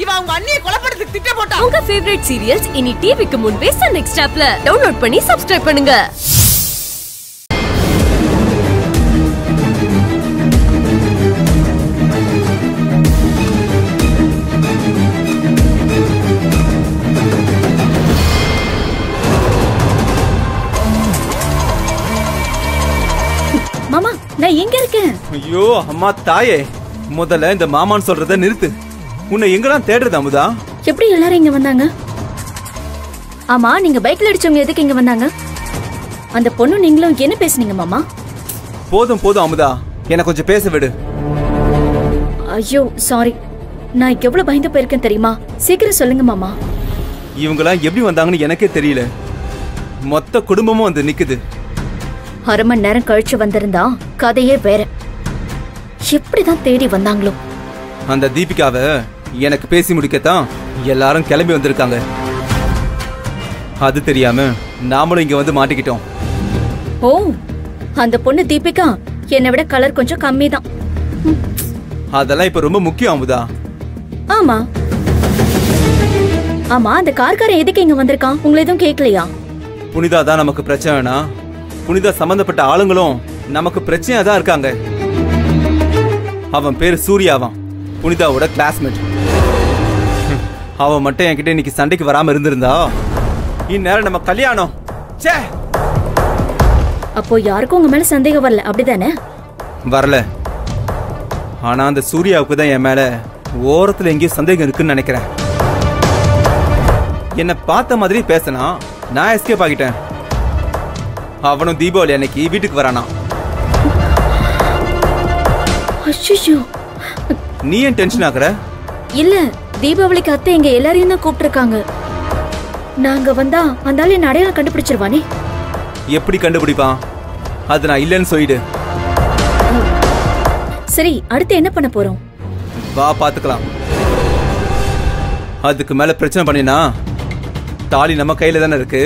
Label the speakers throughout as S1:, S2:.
S1: இவ அவங்க அண்ணியை கொலைப்படுறதுக்கு திட்ட போட்டா.
S2: உங்க ஃபேவரட் சீரியல்ஸ் இனி டிவிக்கு முன்பே சன் நெக்ஸ்ட் ஆப்ல டவுன்லோட் பண்ணி சப்ஸ்கிரைப் பண்ணுங்க.
S3: மாமா, நான் எங்க இருக்கேன்?
S4: ஐயோ அம்மா தாயே, முதல்ல இந்த மாமான்னு சொல்றத நிறுத்து. உன்னை எங்கெல்லாம் தேடுறது அமுதா?
S3: எப்படி எல்லாரும் இங்க வந்தாங்க? ஆமா, நீங்க பைக்ல அடிச்சவங்க எதுக்கு இங்க வந்தாங்க? அந்த பொண்ணு நீங்களும் என்ன பேசுனீங்க மாமா?
S4: போதும் போதும் அமுதா, எனக்கு கொஞ்சம் பேச விடு.
S3: ஐயோ சாரி, நான் எவ்வளவு பயந்து போயிருக்கேன் தெரியுமா? சீக்கிரம் சொல்லுங்க மாமா.
S4: இவங்கெல்லாம் எப்படி வந்தாங்கன்னு எனக்கே தெரியல. மொத்த குடும்பமும் வந்து நிக்குது.
S3: அரை மணி நேரம் கழிச்சு வந்திருந்தா கதையே வேற. எப்படிதான் தேடி வந்தாங்களோ?
S4: அந்த தீபிகாவை எனக்கு பேசி முடிக்கத்தான் எல்லாரும் கிளம்பி வந்திருக்காங்க. அது தெரியாம நாமளும் இங்க வந்து மாட்டிக்கிட்டோம்.
S3: ஓ, அந்த பொண்ணு தீபிகா என்னை விட கலர் கொஞ்சம் கம்மி தான்.
S4: அதெல்லாம் இப்ப ரொம்ப முக்கியம் அமுதா.
S3: ஆமா ஆமா, அந்த கார்காரன் எதுக்கு இங்க வந்திருக்கான்? உங்களை எதுவும் கேட்கலையா?
S4: புனிதா தான் நமக்கு பிரச்சனைனா, புனிதா சம்பந்தப்பட்ட ஆளுங்களும் நமக்கு பிரச்சனையா தான் இருக்காங்க. அவன் பேரு சூர்யாவான், புனிதாவோட கிளாஸ்மேட். அவன் மட்டும் என்கிட்ட இன்னைக்கு சண்டைக்கு வராம இருந்திருந்தா இந்நேரம் நம்ம கல்யாணம்.
S3: அப்போ யாருக்கும் உங்க மேல சந்தேகம் வரல, அப்படிதானே?
S4: வரல. ஆனா அந்த சூர்யாவுக்கு தான் என் மேல ஓரத்துல எங்கேயும் சந்தேகம் இருக்குன்னு நினைக்கிறேன். என்ன பார்த்த மாதிரி பேசினா நான் எஸ்கேப் ஆகிட்டேன். அவனும் தீபாவளி அன்னைக்கு வீட்டுக்கு வரானா.
S3: அச்சச்சோ,
S4: நீ ஏன் டென்ஷன் ஆகுற?
S3: இல்ல, தீபாவளிக்கு அத்தை எங்க எல்லாரையும் தான் கூப்பிட்டுருக்காங்க. நாங்க வந்தா அந்த ஆளு என்ன அடையாளம் கண்டுபிடிச்சிருவானே.
S4: எப்படி கண்டுபிடிப்பான்? அது நான் இல்லைன்னு சொல்லிடு.
S3: சரி, அடுத்து என்ன பண்ண போறோம்?
S4: வா பாத்துக்கலாம். அதுக்கு மேல பிரச்சனை பண்ணினா தாலி நம்ம கையில தானே இருக்கு.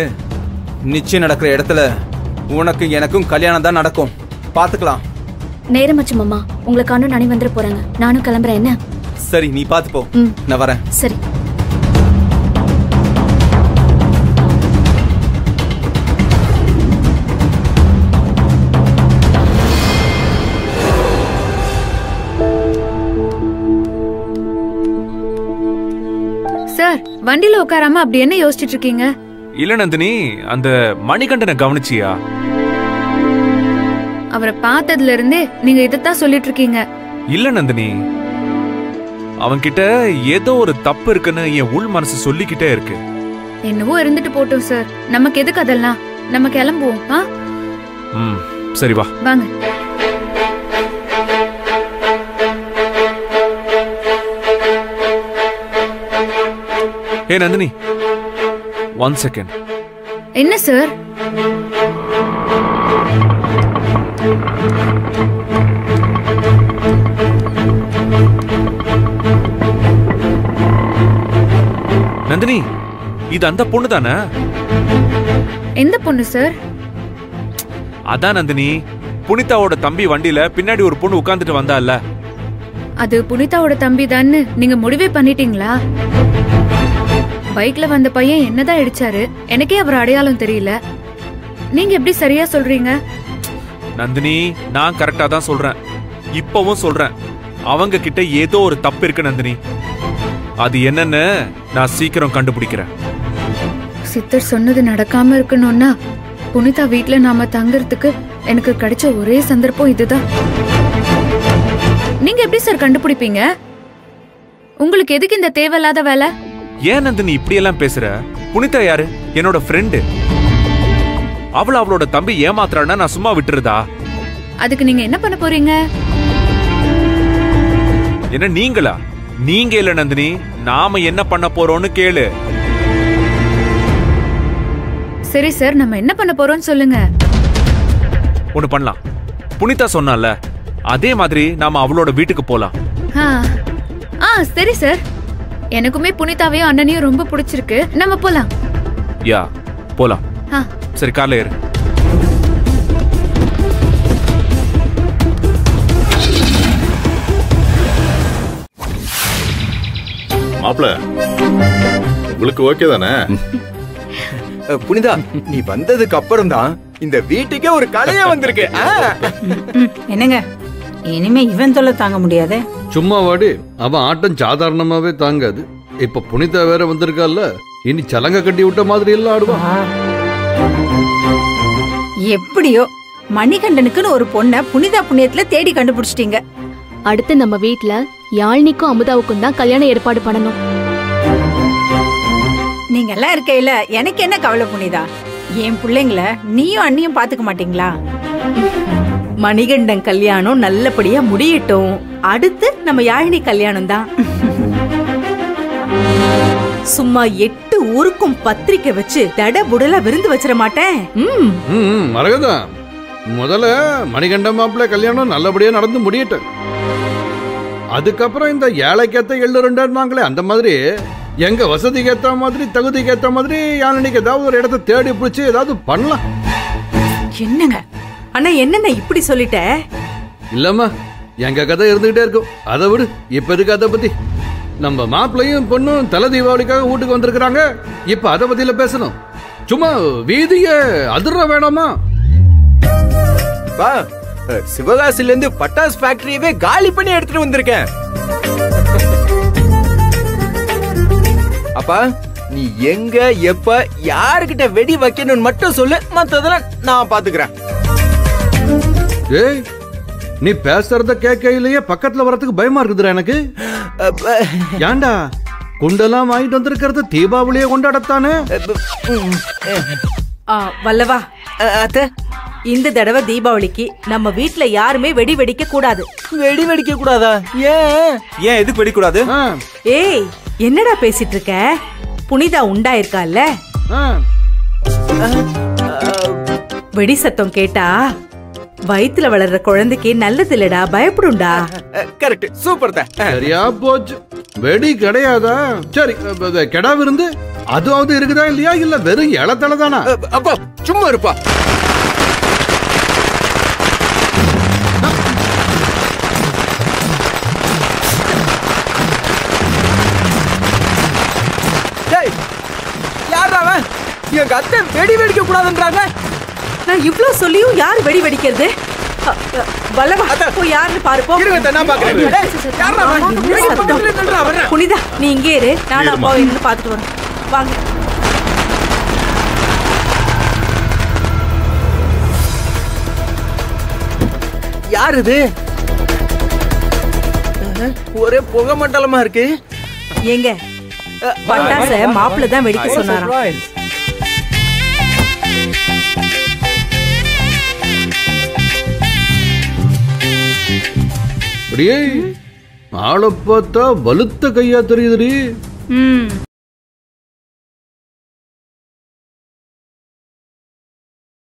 S4: நிச்சயம் நடக்கிற இடத்துல உனக்கு எனக்கும் கல்யாணம் தான் நடக்கும். பாத்துக்கலாம்.
S3: நேரமாச்சு மாமா, உங்களை காணும் நானே வந்துட போறாங்க. நானும் கிளம்புறேன். என்ன?
S4: சரி, நீ பாத்து போ. நான் வரேன்.
S3: சரி.
S5: சார், வண்டியில உட்காராம அப்படி என்ன யோசிச்சுட்டு இருக்கீங்க?
S6: இல்ல நந்தினி, அந்த மணிகண்டனை கவனிச்சியா?
S5: அவரை பார்த்ததுல இருந்தே நீங்க இதத்தான் சொல்லிட்டு இருக்கீங்க.
S6: இல்ல நந்தினி, அவன்கிட்ட ஏதோ ஒரு தப்பு இருக்குன்னு என் உள் மனசு சொல்லிக்கிட்டே இருக்கு.
S5: என்னவோ இருந்துட்டு போட்டோம் சார், நமக்கு எதுக்கு அதெல்லாம்? நம்ம கிளம்புவோம்.
S6: சரி வா.
S5: வாங்க.
S6: ஏ நந்தினி, 1 செகண்ட்.
S5: என்ன சார்?
S6: நந்தினி, இது அந்த பொண்ணு தானே?
S5: எந்த பொண்ணு சார்?
S6: அதான் நந்தினி, புனிதாவோட தம்பி வண்டியில பின்னாடி ஒரு பொண்ணு உட்கார்ந்துட்டு வந்தால.
S5: அது புனிதாவோட தம்பி தான்னு நீங்க முடிவே பண்ணிட்டீங்களா? பைக்ல வந்த பையன் என்னதான் அடிச்சாரு, எனக்கே அவர் அடையாளம் தெரியல. நீங்க எப்படி சரியா சொல்றீங்க?
S6: நந்தினி, நான் கரெக்டா தான் சொல்றேன். இப்பவும் சொல்றேன், அவங்க கிட்ட ஏதோ ஒரு தப்பு இருக்கு நந்தினி. அது என்னன்னு நான் சீக்கிரம் கண்டுபிடிக்கிறேன்.
S5: சித்தர் சொன்னது நடக்காம இருக்கணும்னா புனிதா வீட்ல நாம தங்கறதுக்கு எனக்கு கிடைச்ச ஒரே சந்தர்ப்பம் இதுதான். நீங்க எப்படி சார் கண்டுபிடிப்பீங்க? உங்களுக்கு எதுக்கு இந்த தேவையில்லாத வேலை?
S6: ஏன் நந்தினி இப்படி எல்லாம் பேசுற? புனிதா யாரு? என்னோட ஃப்ரெண்டு. அவளோட தம்பி ஏமாத்துறான்னா நான் சும்மா விட்டுறதா?
S5: அதுக்கு நீங்க என்ன பண்ண போறீங்க?
S6: என்ன நீங்களா? நீங்க இல்ல நந்தினி, நாம என்ன பண்ண போறோம்னு கேளு.
S5: சரி சார், நம்ம என்ன பண்ண போறோம்னு சொல்லுங்க.
S6: ஒண்ணு பண்ணலாம். புனிதா சொன்னால அதே மாதிரி நாம அவளோட வீட்டுக்கு போலாம்.
S5: சரி சார், எனக்குமே புனிதாவையும் அண்ணனையும் ரொம்ப பிடிச்சிருக்கு. நம்ம போலாம்.
S6: யா, போலாம். சரி, கார்ல ஏறு.
S7: மாப்பிள உங்களுக்கு ஓகே தானே?
S8: புனிதா, நீ வந்ததுக்கு அப்புறம் தான் இந்த வீட்டுக்கே ஒரு கலையே வந்திருக்கு.
S1: என்னங்க இனிமே இவன் தொல்லை தாங்க முடியாதே.
S9: சும்மா வாடி, அவன் ஆட்டம் சாதாரணமாவே தாங்காது. இப்ப புனிதா வேற வந்திருக்கால, இனி சலங்க கட்டி விட்ட மாதிரி எல்லாம் ஆடுவான்.
S1: எப்படியோ மணிகண்டனுக்குன்னு ஒரு பொண்ணை புனிதா புண்ணியத்துல தேடி கண்டுபிடிச்சிட்டீங்க.
S2: அடுத்து நம்ம வீட்ல யாழ்னிக்கும் அமுதாவுக்கும் தான் கல்யாணம் ஏற்பாடு பண்ணணும்.
S1: நீங்க எல்லாம் இருக்கையில எனக்கு என்ன கவலை புனிதா? என் பிள்ளைங்கள நீயும் அண்ணியும் பாத்துக்க மாட்டீங்களா?
S10: மணிகண்டன் கல்யாணம் நல்லபடியா முடியட்டும். அடுத்து நம்ம யாழினி கல்யாணம் தான். சும்மா 8 ஊருக்கும் பத்திரிக்கை வச்சு தடபுடலா விருந்து வச்சிட மாட்டேன்.
S9: மரகதா, முதல்ல மணிகண்ட மாப்பிள்ள கல்யாணம் நல்லபடியா நடந்து முடியட்டும். அதுக்கப்புறம் இந்த ஏழைக்கேத்த எள்ளு ரெண்டாங்களே, அந்த மாதிரி எங்க வசதிக்கு ஏத்த மாதிரி தகுதிக்கு ஏத்த மாதிரி யாழினிக்கு ஏதாவது ஒரு இடத்த தேடி பிடிச்சி ஏதாவது பண்ணலாம்.
S10: என்னங்க அண்ணா, என்னென்ன இப்படி சொல்லிட்ட?
S9: இல்லம்மா, எங்க கதை இருந்துகிட்டே இருக்கும். அதை விடு, இப்ப இருக்கு அதை பத்தி. நம்ம மாப்பிள்ளையும் பொண்ணும் தலை தீபாவளிக்காக வீட்டுக்கு வந்திருக்கிறாங்க. இப்ப அதை பத்தியில பேசணும். சும்மா வீதிய அதிர வேணாமா?
S8: சிவகாசில இருந்து பட்டாஸ் ஃபேக்டரியவே காலி பண்ணி எடுத்துட்டு வந்திருக்கேன். அப்பா, நீ எங்க எப்ப யாருக்கிட்ட வெடி வைக்கணும்னு மட்டும் சொல்லு, மத்ததெல்லாம் நான் பாத்துக்கிறேன்.
S9: ஏய், நீ பேசுறத கேட்கையிலேயே பக்கத்துல வரதுக்கு பயமா இருக்குதுடா எனக்கு. ஏண்டா, குண்டெல்லாம் வாங்கிட்டு வந்திருக்கிறது தீபாவளியை கொண்டாடத்தானே?
S10: வல்லவா அத்த, இந்த தடவை தீபாவளிக்கு நம்ம வீட்ல யாருமே வெடி வெடிக்க கூடாது.
S8: வெடி வெடிக்க கூடாதா? ஏன்
S4: எதுக்கு வெடிக்கூடாது?
S10: ஏய், என்னடா பேசிட்டு இருக்க? புனிதா உண்டாயிருக்கால, வெடி சத்தம் கேட்டா வயித்துல வளர்ற குழந்தைக்கு நல்லது இல்லடா, பயப்படும்டா.
S8: கரெக்ட், சூப்பர் தான்.
S9: சரியா போச்சு. வெடி கிடையாதா? சரி, கெடா விருந்து அதுவாவது இருக்குதா இல்லையா? இல்ல வெறும் இளத்தலை தானா?
S8: அப்பா சும்மா இருப்பா. எங்க அத்தை வெடி வெடிக்க கூடாதுன்றாங்க.
S10: நான் இவ்ளோ சொல்லியும் யார் வெடி வெடிக்கிறது? வல்லவா, போய் யாருன்னு பாரு. புனிதா, நீ இங்கே இரு, நான் அப்பா இருந்து பாத்துட்டு வரேன். வாங்க.
S8: யார் இது? ஒரே புகை மண்டலமா இருக்கு.
S10: எங்க பட்டாச மாப்பிள்ள தான் வெடிக்க சொன்னாராம்.
S9: ஆளை பார்த்தா வலுத்த கையா தெரியுதுடி.